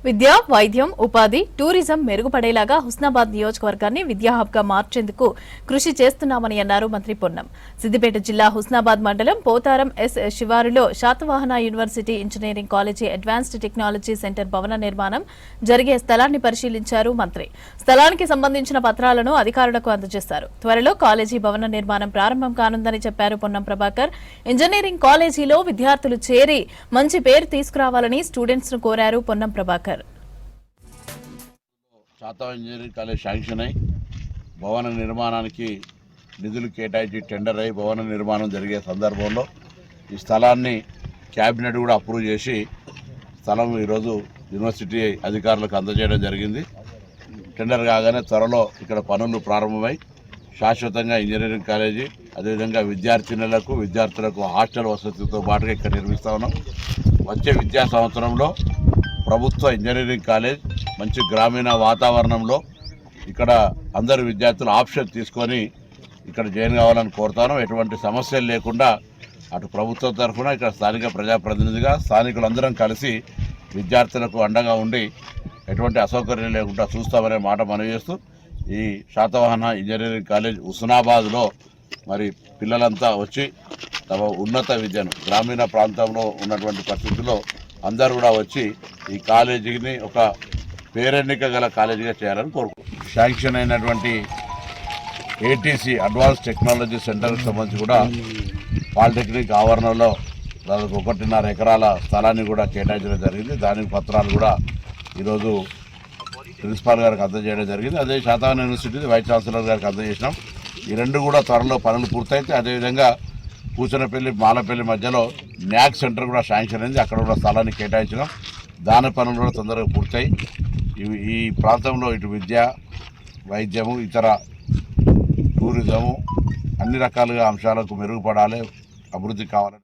విద్య, వైద్యం, ఉపాధి, టూరిజం మెరుగుపడేలాగా హుస్నాబాద్ నియోజకవర్గాన్ని విద్యా హబ్గా మార్చేందుకు కృషి చేస్తున్నామని అన్నారు మంత్రి పొన్నం. సిద్దిపేట జిల్లా హుస్నాబాద్ మండలం పోతారం ఎస్ శివారులో Satavahana university engineering college advanced technology centre భవన నిర్మాణం జరిగే స్థలాన్ని పరిశీలించారు మంత్రి. స్థలానికి సంబంధించిన పత్రాలను అధికారులకు అందజేశారు. త్వరలో కాలేజీ భవన నిర్మాణం ప్రారంభం కానుందని చెప్పారు పొన్నం ప్రభాకర్. ఇంజనీరింగ్ కాలేజీలో విద్యార్థులు చేరి మంచి పేరు తీసుకురావాలని స్టూడెంట్స్ ను కోరారు Ponnam Prabhakar. Satavahana engineering college sanction అయి భవన నిర్మాణానికి నిధులు కేటాయించి టెండర్ అయి భవన నిర్మాణం జరిగే సందర్భంలో ఈ స్థలాన్ని క్యాబినెట్ కూడా అప్రూవ్ చేసి స్థలం ఈరోజు యూనివర్సిటీ అధికారులకు అందజేయడం జరిగింది. టెండర్ కాగానే త్వరలో ఇక్కడ పనులు ప్రారంభమై శాశ్వతంగా ఇంజనీరింగ్ కాలేజీ అదేవిధంగా విద్యార్థులకు హాస్టల్ వసతితో పాటుగా ఇక్కడ నిర్మిస్తూ ఉన్నాం. వచ్చే విద్యా సంవత్సరంలో ప్రభుత్వ ఇంజనీరింగ్ కాలేజ్ మంచి గ్రామీణ వాతావరణంలో ఇక్కడ అందరు విద్యార్థులు ఆప్షన్ తీసుకొని ఇక్కడ జాయిన్ కావాలని కోరుతాను. ఎటువంటి సమస్యలు లేకుండా అటు ప్రభుత్వం తరఫున ఇక్కడ స్థానిక ప్రజాప్రతినిధిగా స్థానికులందరం కలిసి విద్యార్థులకు అండగా ఉండి ఎటువంటి అసౌకర్యం లేకుండా చూస్తామనే మాట మనవి చేస్తూ ఈ శాతవాహన ఇంజనీరింగ్ కాలేజ్ హుస్నాబాద్లో మరి పిల్లలంతా వచ్చి తమ ఉన్నత విద్యను గ్రామీణ ప్రాంతంలో ఉన్నటువంటి పరిస్థితుల్లో అందరూ కూడా వచ్చి ఈ కాలేజీని ఒక పేరెన్నిక గల కాలేజీగా చేయాలని కోరుకుంటున్నాం. శాంక్షన్ అయినటువంటి ఏటీసీ అడ్వాన్స్ టెక్నాలజీ సెంటర్కి సంబంధించి కూడా పాలిటెక్నిక్ ఆవరణలో దాదాపు 1.5 ఎకరాల స్థలాన్ని కూడా కేటాయించడం జరిగింది. దానికి పత్రాలు కూడా ఈరోజు ప్రిన్సిపాల్ గారికి అందజేయడం జరిగింది. అదే శాతవాహన యూనివర్సిటీ వైస్ ఛాన్సలర్ గారికి అందజేసినాం. ఈ రెండు కూడా త్వరలో పనులు పూర్తయితే అదేవిధంగా కూచనపల్లి మాలపల్లి మధ్యలో న్యాక్ సెంటర్ కూడా శాంక్షన్ అయింది. అక్కడ కూడా స్థలాన్ని కేటాయించినాం. దాని పనులు కూడా తొందరగా పూర్తయి ఈ ప్రాంతంలో ఇటు విద్య, వైద్యము, ఇతర టూరిజము అన్ని రకాలుగా అంశాలకు మెరుగుపడాలి, అభివృద్ధి కావాలని